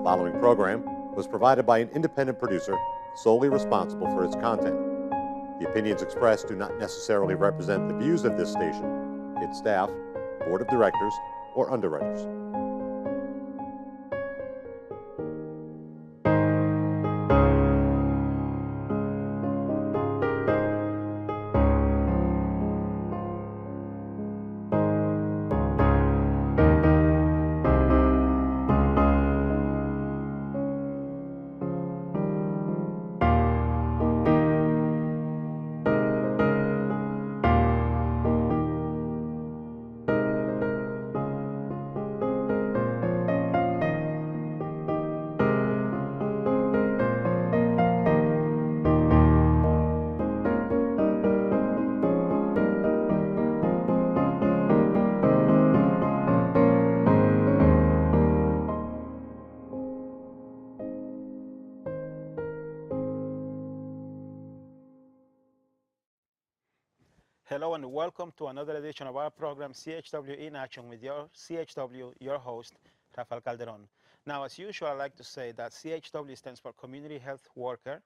following program was provided by an independent producer solely responsible for its content. The opinions expressed do not necessarily represent the views of this station, its staff, board of directors, or underwriters. Hello and welcome to another edition of our program, CHW In Action, with your CHW, your host, Rafael Calderon. Now, as usual, I like to say that CHW stands for Community Health Worker,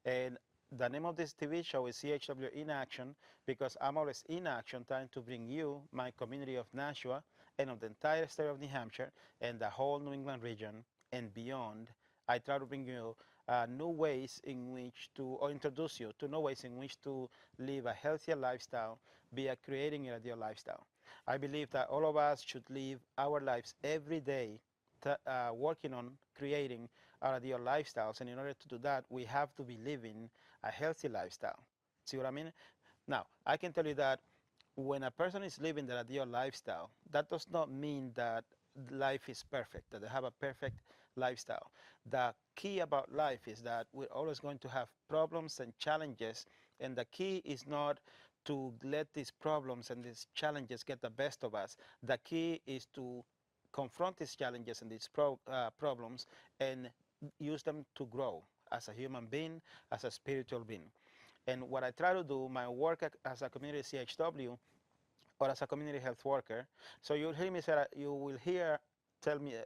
and the name of this TV show is CHW In Action because I'm always in action trying to bring you, my community of Nashua, and of the entire state of New Hampshire, and the whole New England region, and beyond. I try to bring you new ways in which to, or introduce you to new ways in which to live a healthier lifestyle, be creating a ideal lifestyle. I believe that all of us should live our lives every day working on creating our ideal lifestyles, and in order to do that, we have to be living a healthy lifestyle. See what I mean? Now, I can tell you that when a person is living their ideal lifestyle, that does not mean that life is perfect, that they have a perfect lifestyle. The key about life is that we're always going to have problems and challenges, and the key is not to let these problems and these challenges get the best of us. The key is to confront these challenges and these problems and use them to grow as a human being, as a spiritual being. And what I try to do, my work as a community CHW or as a community health worker, so you'll hear me say, you will hear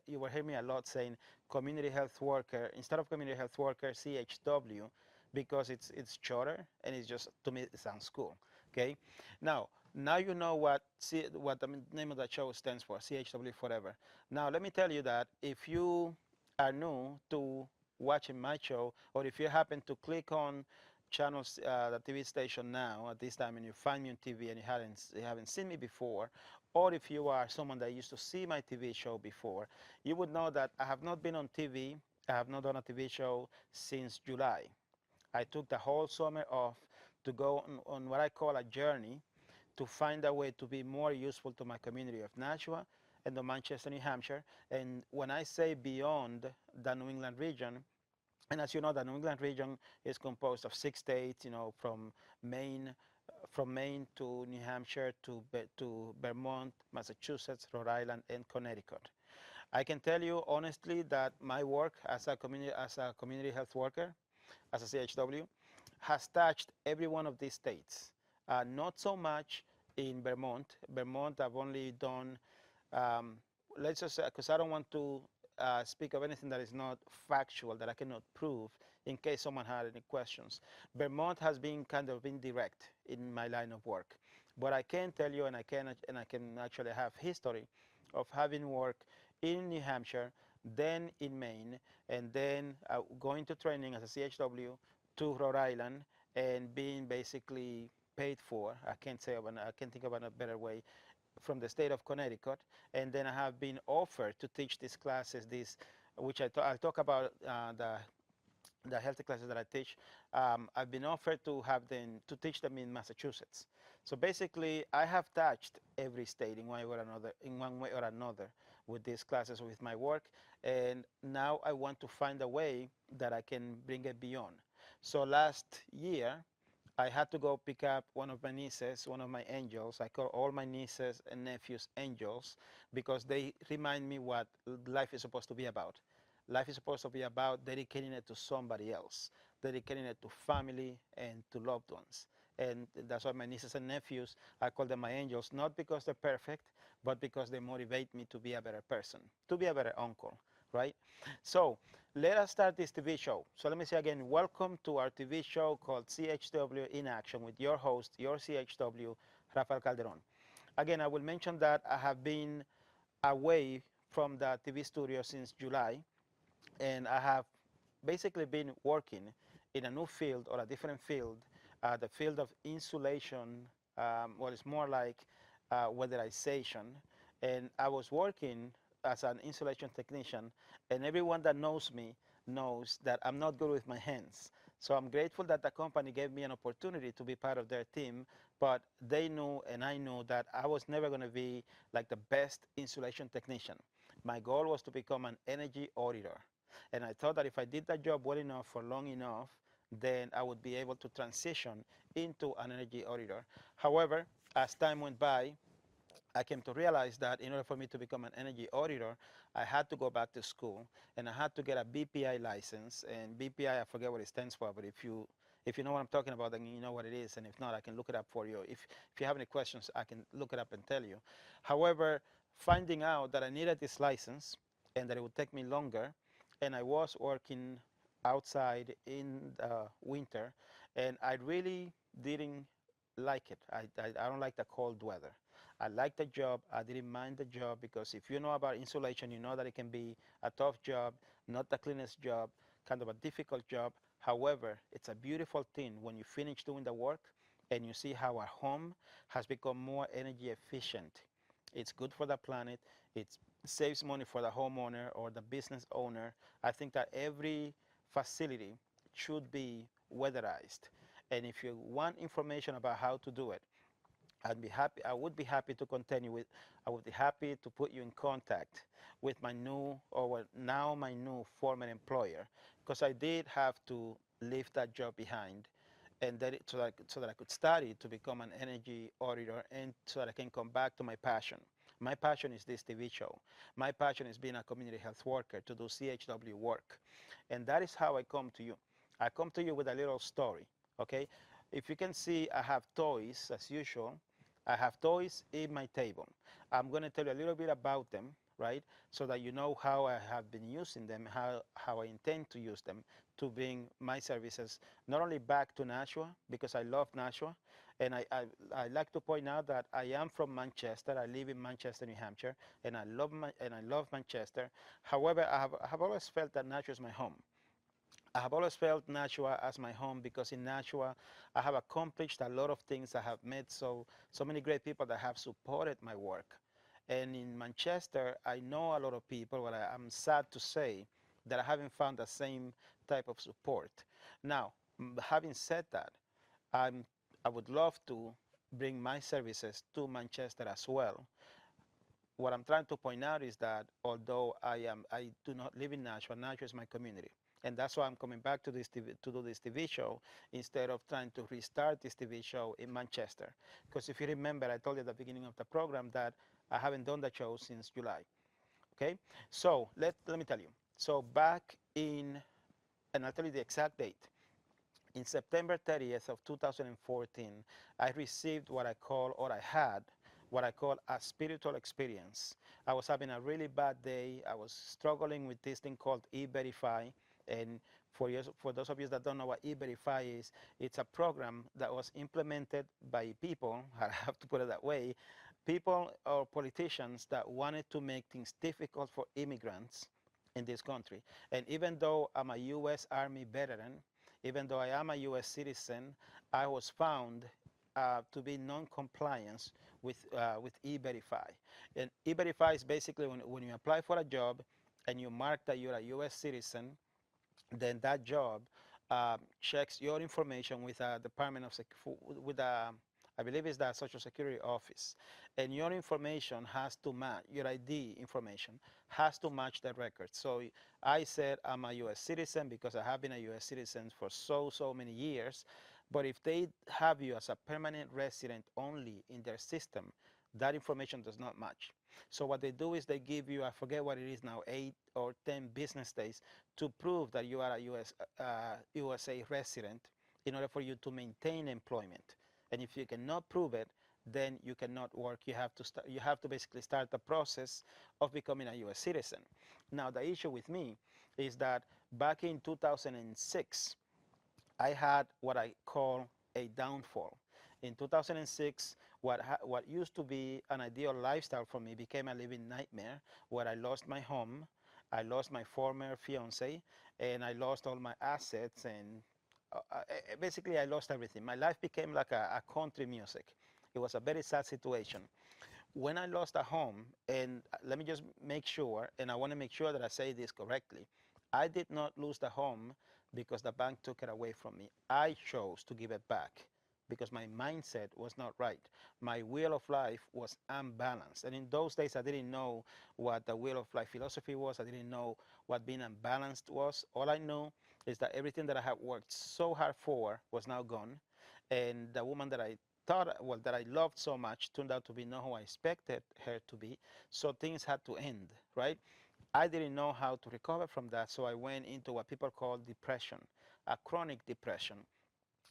you will hear me a lot saying community health worker instead of community health worker CHW, because it's shorter and it's just, to me, it sounds cool. Okay, now you know what the name of the show stands for, CHW Forever. Now let me tell you that if you are new to watching my show, or if you happen to click on channels, the TV station now at this time, and you find me on TV and you haven't seen me before, or if you are someone that used to see my TV show before, you would know that I have not been on TV. I have not done a TV show since July. I took the whole summer off to go on what I call a journey to find a way to be more useful to my community of Nashua and the Manchester, New Hampshire. And when I say beyond the New England region, and as you know, the New England region is composed of 6 states, Maine, from Maine to New Hampshire to Vermont, Massachusetts, Rhode Island, and Connecticut. I can tell you honestly that my work as a community health worker, as a CHW, has touched every one of these states. Not so much in Vermont. Vermont, I've only done, let's just say, because I don't want to speak of anything that is not factual, that I cannot prove, in case someone had any questions. Vermont has been kind of indirect in my line of work, but I can tell you, and I can actually have history of having worked in New Hampshire, then in Maine, and then going to training as a CHW to Rhode Island, and being basically paid for. I can't think of a better way, from the state of Connecticut, and then I have been offered to teach these classes, which I'll talk about the healthy classes that I teach. I've been offered to teach them in Massachusetts. So basically, I have touched every state in one way or another with these classes, with my work, and now I want to find a way that I can bring it beyond. So last year, I had to go pick up one of my nieces, one of my angels. I call all my nieces and nephews angels because they remind me what life is supposed to be about. Life is supposed to be about dedicating it to somebody else, dedicating it to family and to loved ones. And that's why my nieces and nephews, I call them my angels, not because they're perfect, but because they motivate me to be a better person, to be a better uncle, right? So let us start this TV show. So let me say again, welcome to our TV show called CHW In Action with your host, your CHW, Rafael Calderon. Again, I will mention that I have been away from the TV studio since July, and I have basically been working in a new field or a different field, the field of insulation. Well, it's more like weatherization. And I was working as an insulation technician, and everyone that knows me knows that I'm not good with my hands. So I'm grateful that the company gave me an opportunity to be part of their team, but they knew and I knew that I was never going to be like the best insulation technician. My goal was to become an energy auditor. And I thought that if I did that job well enough for long enough, then I would be able to transition into an energy auditor. However, as time went by, I came to realize that in order for me to become an energy auditor, I had to go back to school and I had to get a BPI license. And BPI, I forget what it stands for, but if you know what I'm talking about, then you know what it is. And if not, I can look it up for you. If you have any questions, I can look it up and tell you. However, finding out that I needed this license and that it would take me longer, and I was working outside in the winter, and I really didn't like it. I don't like the cold weather. I like the job. I didn't mind the job because if you know about insulation, you know that it can be a tough job, not the cleanest job, kind of a difficult job. However, it's a beautiful thing when you finish doing the work and you see how our home has become more energy efficient. It's good for the planet. It saves money for the homeowner or the business owner. I think that every facility should be weatherized. And if you want information about how to do it, I would be happy to continue with, I would be happy to put you in contact with my new, or now my new former employer, because I did have to leave that job behind and so that I could study to become an energy auditor and so that I can come back to my passion. My passion is this TV show. My passion is being a community health worker to do CHW work. And that is how I come to you. I come to you with a little story, okay? If you can see, I have toys as usual. I have toys in my table. I'm going to tell you a little bit about them, right? So that you know how I have been using them, how I intend to use them to bring my services not only back to Nashua, because I love Nashua, and I like to point out that I am from Manchester. I live in Manchester, New Hampshire, and I love Manchester. However, I have always felt that Nashua is my home. I have always felt Nashua as my home because in Nashua I have accomplished a lot of things. I have met so many great people that have supported my work. And in Manchester, I know a lot of people, but I'm sad to say that I haven't found the same type of support. Now, having said that, I'm, I would love to bring my services to Manchester as well. What I'm trying to point out is that although I do not live in Nashua, Nashua is my community. And that's why I'm coming back to to do this TV show instead of trying to restart this TV show in Manchester. Because if you remember, I told you at the beginning of the program that I haven't done the show since July. Okay, so let me tell you. So back in, and I'll tell you the exact date. In September 30th of 2014, I received what I call, or I had, what I call a spiritual experience. I was having a really bad day. I was struggling with this thing called E-Verify. And for those of you that don't know what E-Verify is, it's a program that was implemented by people, I have to put it that way, people or politicians that wanted to make things difficult for immigrants in this country. And even though I'm a U.S. Army veteran, even though I am a U.S. citizen, I was found to be non-compliance with E-Verify. And E-Verify is basically when you apply for a job and you mark that you're a U.S. citizen, then that job checks your information with a Department of with a, I believe it's the Social Security Office, and your information has to match, your ID information has to match the record. So I said I'm a U.S. citizen because I have been a U.S. citizen for so many years, but if they have you as a permanent resident only in their system, that information does not match. So what they do is they give you, I forget what it is now, 8 or 10 business days to prove that you are a USA resident in order for you to maintain employment. And if you cannot prove it, then you cannot work. You have to start, you have to basically start the process of becoming a U.S. citizen. Now, the issue with me is that back in 2006, I had what I call a downfall. In 2006, what used to be an ideal lifestyle for me became a living nightmare, where I lost my home, I lost my former fiance, and I lost all my assets, and basically I lost everything. My life became like a country music. It was a very sad situation. When I lost a home, and let me just make sure, and I want to make sure that I say this correctly, I did not lose the home because the bank took it away from me. I chose to give it back because my mindset was not right. My wheel of life was unbalanced. And in those days, I didn't know what the wheel of life philosophy was. I didn't know what being unbalanced was. All I knew is that everything that I had worked so hard for was now gone. And the woman that I thought, well, that I loved so much turned out to be not who I expected her to be. So things had to end, right? I didn't know how to recover from that, so I went into what people call depression, a chronic depression.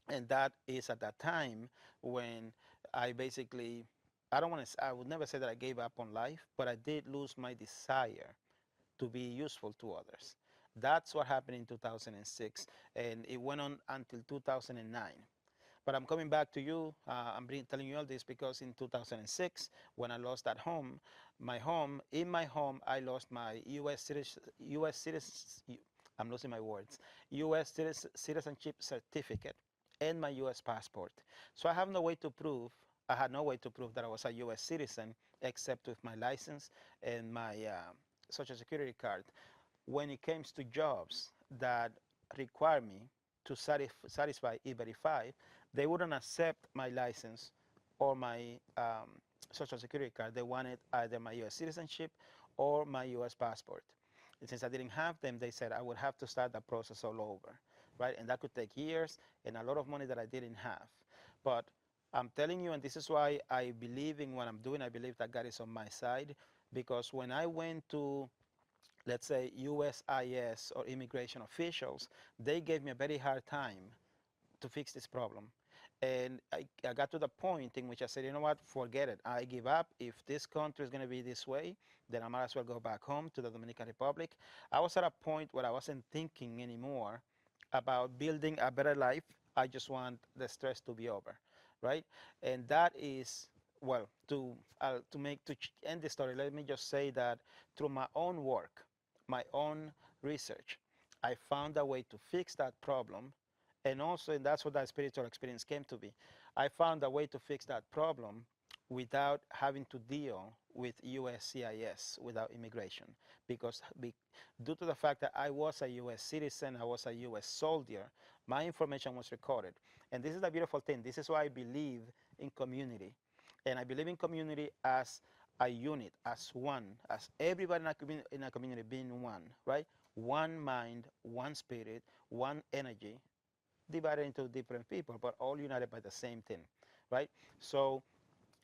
And that is at that time when I basically, I don't want to, I would never say that I gave up on life, but I did lose my desire to be useful to others. That's what happened in 2006, and it went on until 2009. But I'm coming back to you. Telling you all this because in 2006, when I lost that home, in my home, I lost my U.S. citizen, I'm losing my words, U.S. citizenship certificate and my U.S. passport. So I have no way to prove, I had no way to prove that I was a U.S. citizen except with my license and my social security card. When it comes to jobs that require me to satisfy E-Verify, they wouldn't accept my license or my social security card. They wanted either my U.S. citizenship or my U.S. passport. And since I didn't have them, they said I would have to start the process all over, right? And that could take years and a lot of money that I didn't have. But I'm telling you, and this is why I believe in what I'm doing, I believe that God is on my side, because when I went to, let's say, USIS or immigration officials, they gave me a very hard time to fix this problem. And I got to the point in which I said, you know what, forget it. I give up. If this country is going to be this way, then I might as well go back home to the Dominican Republic. I was at a point where I wasn't thinking anymore about building a better life. I just want the stress to be over, right? And that is, well, to end the story, let me just say that through my own work, my own research, I found a way to fix that problem. And also, and that's what that spiritual experience came to be. I found a way to fix that problem without having to deal with USCIS, without immigration, because due to the fact that I was a U.S. citizen, I was a U.S. soldier, my information was recorded. And this is the beautiful thing. This is why I believe in community. And I believe in community as a unit, as one, as everybody in a community being one, right? One mind, one spirit, one energy, divided into different people, but all united by the same thing, right? So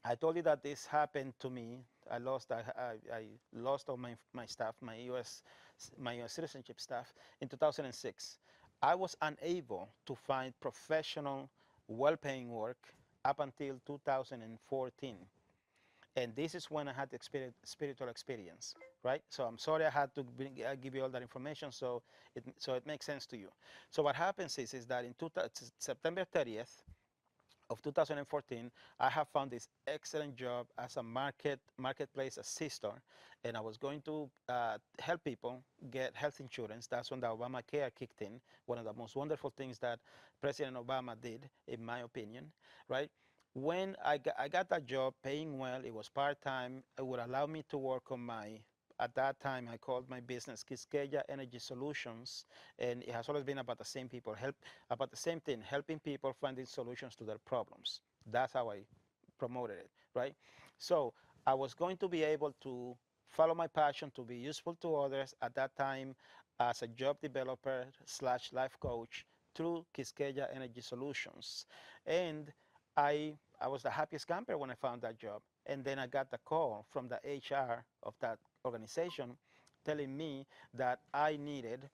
I told you that this happened to me. I lost all my stuff, my US citizenship stuff in 2006. I was unable to find professional, well-paying work up until 2014. And this is when I had the spiritual experience, right? So I'm sorry I had to give you all that information so it makes sense to you. So what happens is that in September 30th of 2014, I have found this excellent job as a marketplace assistant, and I was going to help people get health insurance. That's when the Obamacare kicked in, one of the most wonderful things that President Obama did, in my opinion, right? When I got that job, paying well, it was part-time, it would allow me to work on at that time, I called my business Quisqueya Energy Solutions, and it has always been about the same about the same thing, helping people finding solutions to their problems. That's how I promoted it, right? So I was going to be able to follow my passion to be useful to others at that time as a job developer slash life coach through Quisqueya Energy Solutions. And I was the happiest camper when I found that job. And then I got the call from the HR of that organization telling me that I needed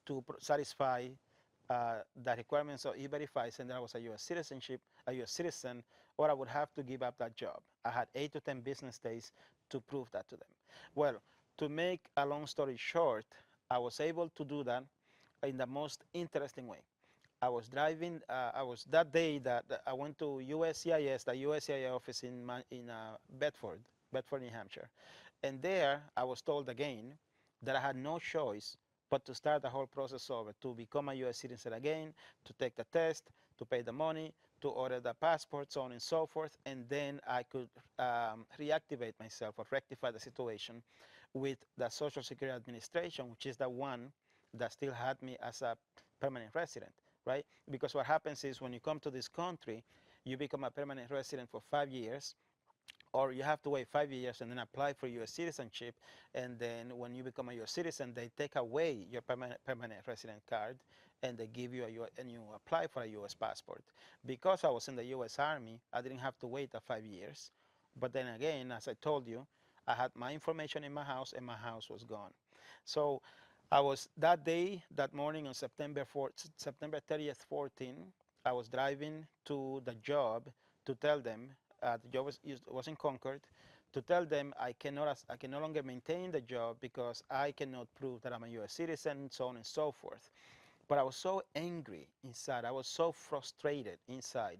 to satisfy the requirements of E-Verify, and that I was a U.S. citizen or I would have to give up that job. I had 8 to 10 business days to prove that to them. Well, to make a long story short, I was able to do that in the most interesting way. I was driving. I was that day that I went to USCIS, the USCIS office in Bedford, Bedford, New Hampshire, and there I was told again that I had no choice but to start the whole process over, to become a U.S. citizen again, to take the test, to pay the money, to order the passport, so on and so forth, and then I could reactivate myself or rectify the situation with the Social Security Administration, which is the one that still had me as a permanent resident, right? Because what happens is when you come to this country, you become a permanent resident for 5 years, or you have to wait 5 years and then apply for U.S. citizenship. And then when you become a U.S. citizen, they take away your permanent resident card and they give you and you apply for a U.S. passport. Because I was in the U.S. Army, I didn't have to wait the 5 years. But then again, as I told you, I had my information in my house and my house was gone. So I was that day, that morning on September 30th, 14, I was driving to the job to tell them the job was in Concord, to tell them I can no longer maintain the job because I cannot prove that I'm a U.S. citizen, so on and so forth. But I was so angry inside. I was so frustrated inside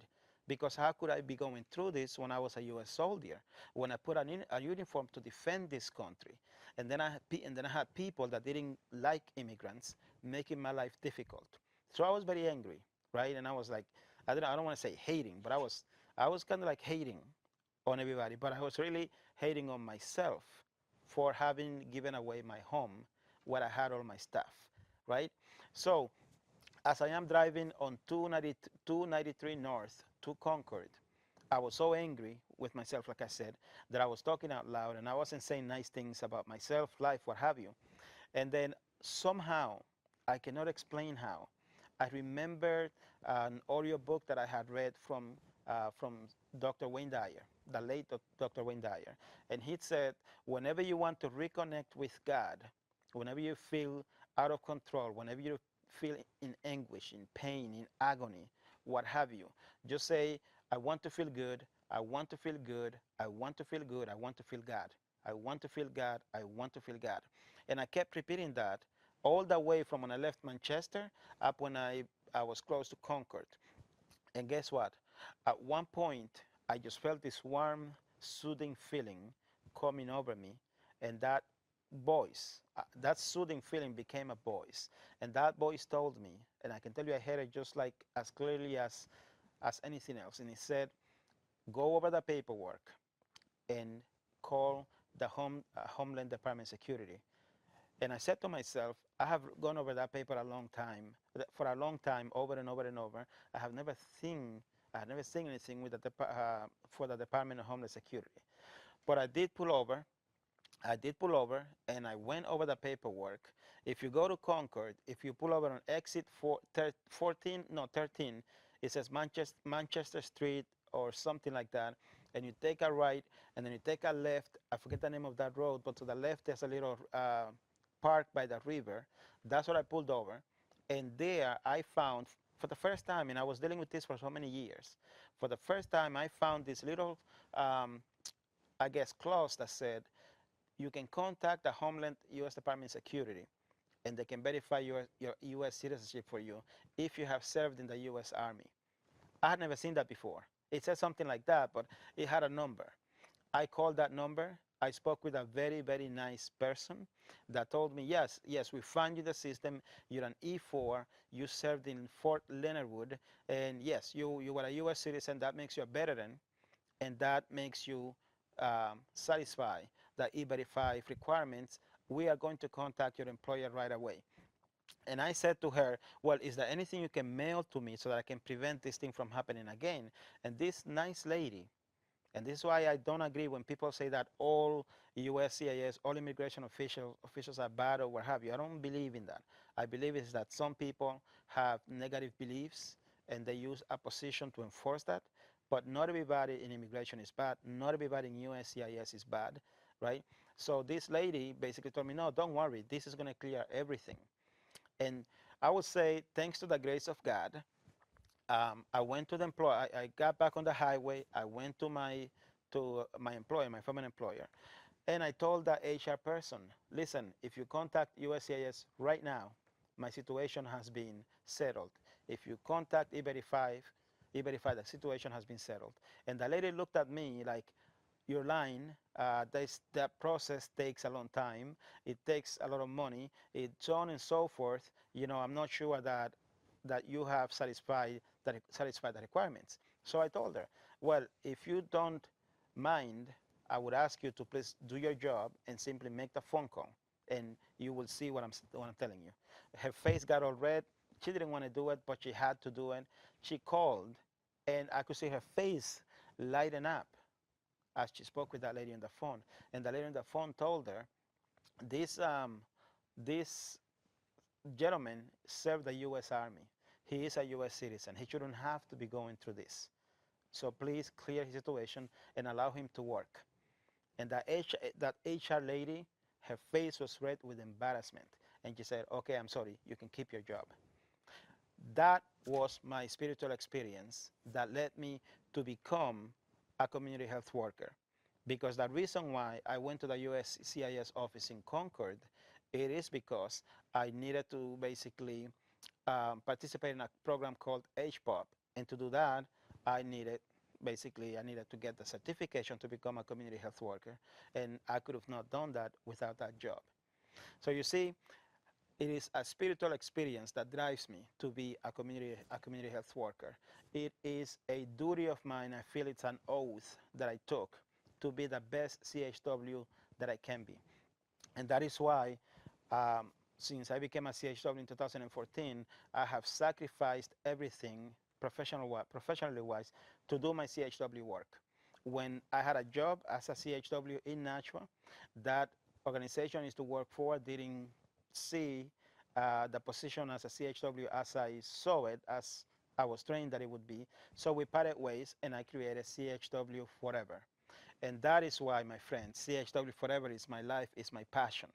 because how could I be going through this when I was a U.S. soldier, when I put a uniform to defend this country, and then I had people that didn't like immigrants making my life difficult. So I was very angry, right? And I was like, I don't want to say hating, but I was kind of like hating on everybody, but I was really hating on myself for having given away my home where I had all my stuff, right? So as I am driving on 293 North to Concord, I was so angry with myself, like I said, that I was talking out loud and I wasn't saying nice things about myself, life, what have you. And then somehow, I cannot explain how, I remembered an audio book that I had read from Dr. Wayne Dyer, the late Dr. Wayne Dyer. And he said, whenever you want to reconnect with God, whenever you feel out of control, whenever you feel in anguish, in pain, in agony, what have you, just say, I want to feel good, I want to feel good, I want to feel good, I want to feel God. I want to feel God, I want to feel God. And I kept repeating that all the way from when I left Manchester up when I was close to Concord. And guess what? At one point, I just felt this warm, soothing feeling coming over me, and that voice, that soothing feeling became a voice. And that voice told me, and I can tell you I heard it just like as clearly as anything else. And it said, go over the paperwork and call the Homeland Department Security. And I said to myself, I have gone over that paper a long time, for a long time, over and over and over. I have never seen anything with for the Department of Homeland Security. But I did pull over, and I went over the paperwork. If you go to Concord, if you pull over on exit 13, it says Manchester Street or something like that, and you take a right, and then you take a left. I forget the name of that road, but to the left there's a little park by the river. That's what I pulled over, and there I found, for the first time, and I was dealing with this for so many years, for the first time I found this little, I guess, clause that said, you can contact the Homeland U.S. Department of Security, and they can verify your U.S. citizenship for you if you have served in the U.S. Army. I had never seen that before. It said something like that, but it had a number. I called that number. I spoke with a very, very nice person that told me, yes, we found you the system. You're an E4. You served in Fort Leonard Wood. And yes, you were a U.S. citizen. That makes you a veteran. And that makes you satisfy the E-Verify requirements. We are going to contact your employer right away. And I said to her, well, is there anything you can mail to me so that I can prevent this thing from happening again? And this nice lady, and this is why I don't agree when people say that all USCIS, all immigration officials are bad or what have you. I don't believe in that. I believe is that some people have negative beliefs and they use a position to enforce that. But not everybody in immigration is bad. Not everybody in USCIS is bad, right? So this lady basically told me, no, don't worry. This is going to clear everything. And I would say, thanks to the grace of God, I went to the employer. I got back on the highway. I went to my employer, my former employer, and I told the HR person, listen, if you contact USCIS right now, my situation has been settled. If you contact E-Verify, E-Verify, the situation has been settled. And the lady looked at me like, you're lying. That process takes a long time. It takes a lot of money. It's so on and so forth. You know, I'm not sure that you have satisfied the requirements. So I told her, well, if you don't mind, I would ask you to please do your job and simply make the phone call, and you will see what I'm telling you. Her face got all red. She didn't want to do it, but she had to do it. She called, and I could see her face lighten up as she spoke with that lady on the phone. And the lady on the phone told her, this gentleman served the U.S. Army. He is a U.S. citizen. He shouldn't have to be going through this. So please clear his situation and allow him to work. And that HR lady, her face was red with embarrassment. And she said, okay, I'm sorry, you can keep your job. That was my spiritual experience that led me to become a community health worker. Because the reason why I went to the USCIS office in Concord, it is because I needed to basically participate in a program called HPOP. And to do that, I needed I needed to get the certification to become a community health worker. And I could have not done that without that job. So you see, it is a spiritual experience that drives me to be a community health worker. It is a duty of mine. I feel it's an oath that I took to be the best CHW that I can be. And that is why, since I became a CHW in 2014, I have sacrificed everything professionally wise to do my CHW work. When I had a job as a CHW in Nashua, that organization I used to work for didn't see the position as a CHW as I saw it, as I was trained that it would be. So we parted ways, and I created CHW Forever. And that is why, my friends, CHW Forever is my life, is my passion.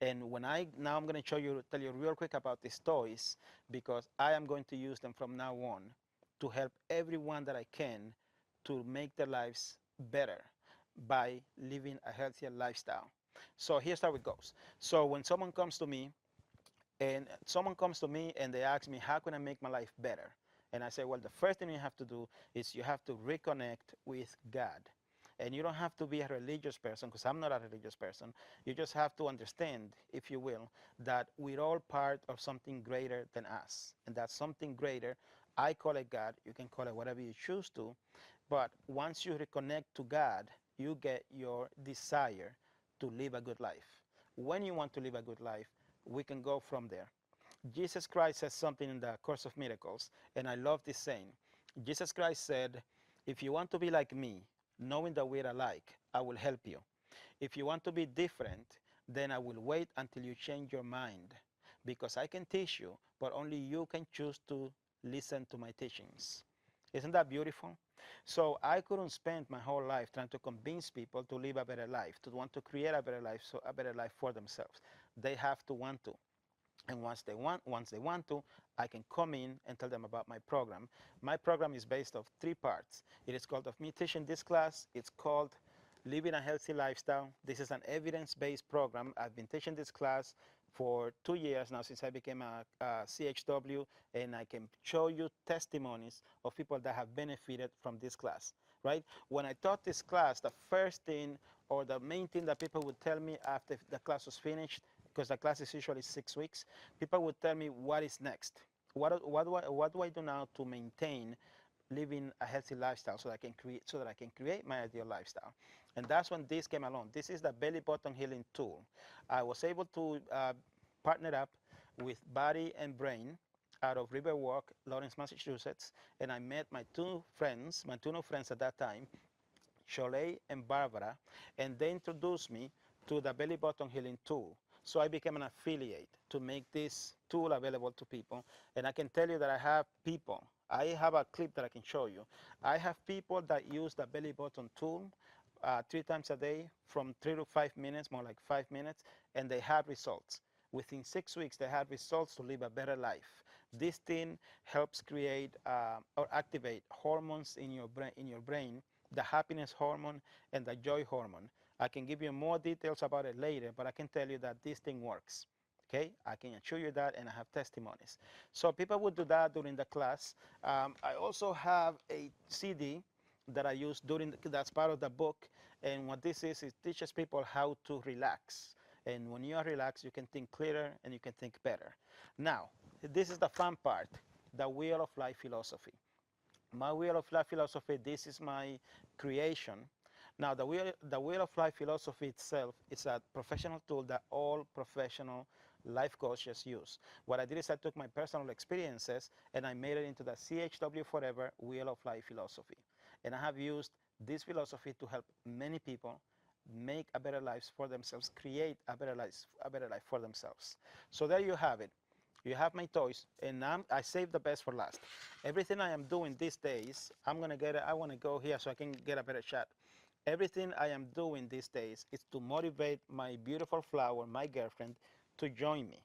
And now I'm going to tell you real quick about these toys, because I am going to use them from now on to help everyone that I can to make their lives better by living a healthier lifestyle. So here's how it goes. So when someone comes to me and they ask me, how can I make my life better? And I say, well, the first thing you have to do is you have to reconnect with God. And you don't have to be a religious person, because I'm not a religious person. You just have to understand, if you will, that we're all part of something greater than us. And that something greater, I call it God. You can call it whatever you choose to. But once you reconnect to God, you get your desire to live a good life. When you want to live a good life, we can go from there. Jesus Christ says something in the Course of Miracles, and I love this saying. Jesus Christ said, if you want to be like me, knowing that we're alike, I will help you. If you want to be different, then I will wait until you change your mind, because I can teach you, but only you can choose to listen to my teachings. Isn't that beautiful? So I couldn't spend my whole life trying to convince people to live a better life, to want to create a better life, so a better life for themselves. They have to want to. And once they want to, I can come in and tell them about my program. My program is based of 3 parts. It is called, of me teaching this class, it's called Living a Healthy Lifestyle. This is an evidence-based program. I've been teaching this class for 2 years now, since I became a CHW, and I can show you testimonies of people that have benefited from this class, right? When I taught this class, the first thing, or the main thing that people would tell me after the class was finished, because the class is usually 6 weeks, people would tell me, what is next? What do I do now to maintain living a healthy lifestyle, so that I can create my ideal lifestyle? And that's when this came along. This is the belly button healing tool. I was able to partner up with Body and Brain out of Riverwalk, Lawrence, Massachusetts, and I met my two new friends at that time, Cholet and Barbara, and they introduced me to the belly button healing tool. So I became an affiliate to make this tool available to people. And I can tell you that I have a clip that I can show you. I have people that use the belly button tool 3 times a day, from 3 to 5 minutes, more like 5 minutes, and they had results. Within 6 weeks, they had results to live a better life. This thing helps create or activate hormones in your brain, the happiness hormone and the joy hormone. I can give you more details about it later, but I can tell you that this thing works. Okay, I can assure you that, and I have testimonies. So people would do that during the class. I also have a CD that I use that's part of the book. And what this is, it teaches people how to relax. And when you are relaxed, you can think clearer and you can think better. Now, this is the fun part, the Wheel of Life philosophy. My Wheel of Life philosophy, this is my creation. Now, the Wheel of Life philosophy itself is a professional tool that all professional life coaches use. What I did is I took my personal experiences and I made it into the CHW Forever Wheel of Life philosophy. And I have used this philosophy to help many people make a better life for themselves, create a better life for themselves. So there you have it. You have my toys, and I saved the best for last. Everything I am doing these days, I want to go here so I can get a better shot. Everything I am doing these days is to motivate my beautiful flower, my girlfriend, to join me.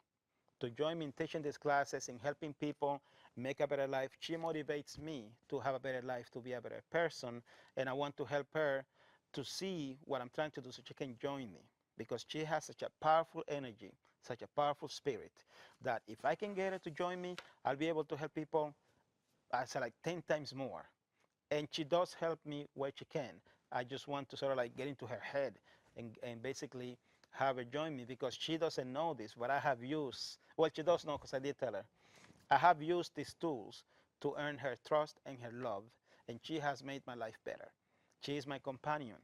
To join me in teaching these classes and helping people make a better life. She motivates me to have a better life, to be a better person, and I want to help her to see what I'm trying to do so she can join me, because she has such a powerful energy, such a powerful spirit, that if I can get her to join me, I'll be able to help people, I say, like 10 times more. And she does help me where she can. I just want to sort of like get into her head and basically have her join me, because she doesn't know this, but I have used, well, she does know because I did tell her. I have used these tools to earn her trust and her love, and she has made my life better. She is my companion.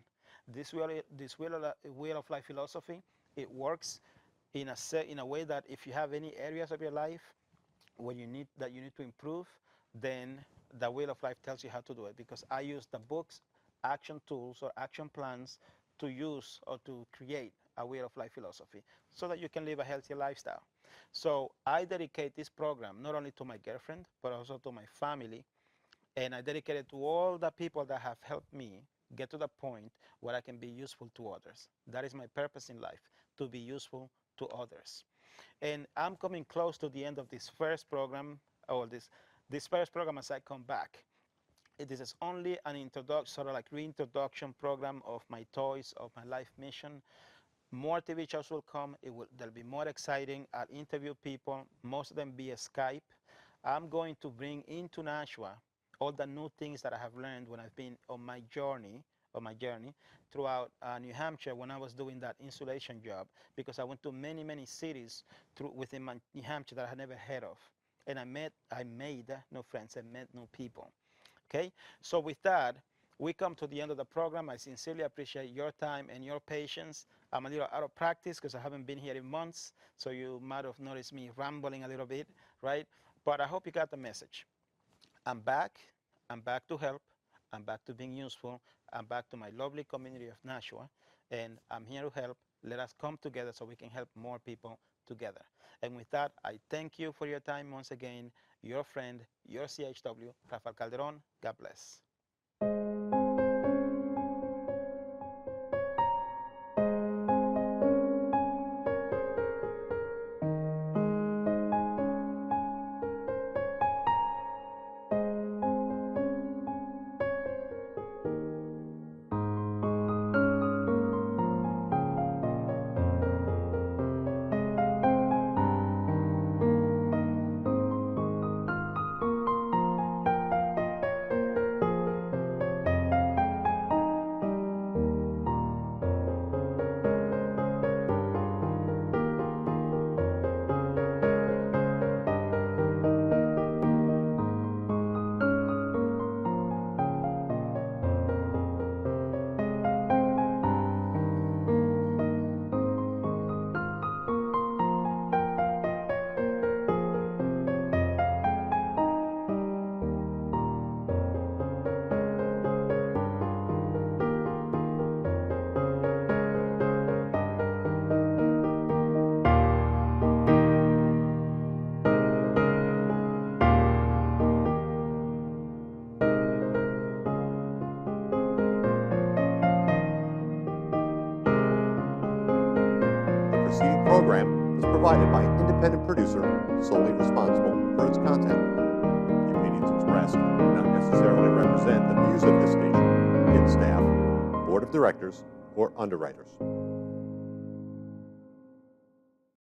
Wheel of Life philosophy, it works in a way that if you have any areas of your life where you need to improve, then the Wheel of Life tells you how to do it, because I use the book's action tools or action plans to use or to create a Wheel of Life philosophy so that you can live a healthier lifestyle. So I dedicate this program not only to my girlfriend, but also to my family, and I dedicate it to all the people that have helped me get to the point where I can be useful to others. That is my purpose in life, to be useful to others. And I'm coming close to the end of this first program, or this first program as I come back. This is only an introduction, sort of like reintroduction program of my toys, of my life mission. More TV shows will come. They'll be more exciting. I'll interview people, most of them via Skype. I'm going to bring into Nashua all the new things that I have learned when I've been on my journey throughout New Hampshire when I was doing that insulation job, because I went to many, many cities within New Hampshire that I had never heard of. And I made new friends and met new people. Okay, so with that, we come to the end of the program. I sincerely appreciate your time and your patience. I'm a little out of practice because I haven't been here in months, so you might have noticed me rambling a little bit, right? But I hope you got the message. I'm back. I'm back to help. I'm back to being useful. I'm back to my lovely community of Nashua, and I'm here to help. Let us come together so we can help more people together. And with that, I thank you for your time once again. Your friend, your CHW, Rafael Calderon. God bless. The preceding program was provided by an independent producer solely responsible for its content. The opinions expressed do not necessarily represent the views of this station, its staff, board of directors, or underwriters.